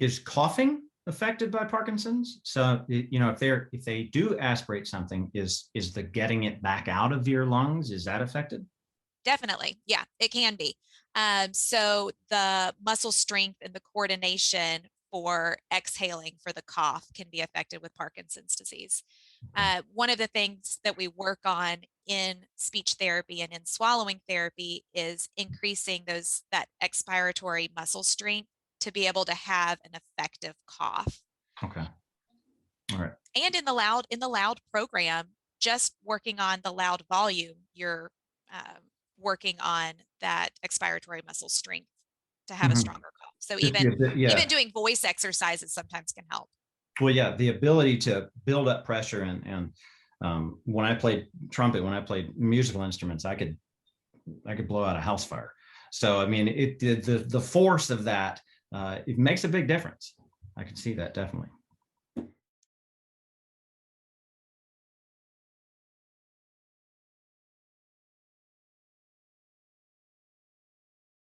is coughing affected by Parkinson's? So, if they do aspirate something, is the getting it back out of your lungs, is that affected? Definitely. Yeah, it can be. So the muscle strength and the coordination for exhaling for the cough can be affected with Parkinson's disease. Okay. One of the things that we work on in speech therapy and in swallowing therapy is increasing that expiratory muscle strength to be able to have an effective cough. Okay. All right. And in the loud program, just working on the loud volume, you're working on that expiratory muscle strength to have a Mhm. stronger cough. So Just even yeah. even doing voice exercises sometimes can help. Well, yeah, the ability to build up pressure and when I played trumpet, when I played musical instruments, I could blow out a house fire. So I mean, the force of that, it makes a big difference. I can see that definitely.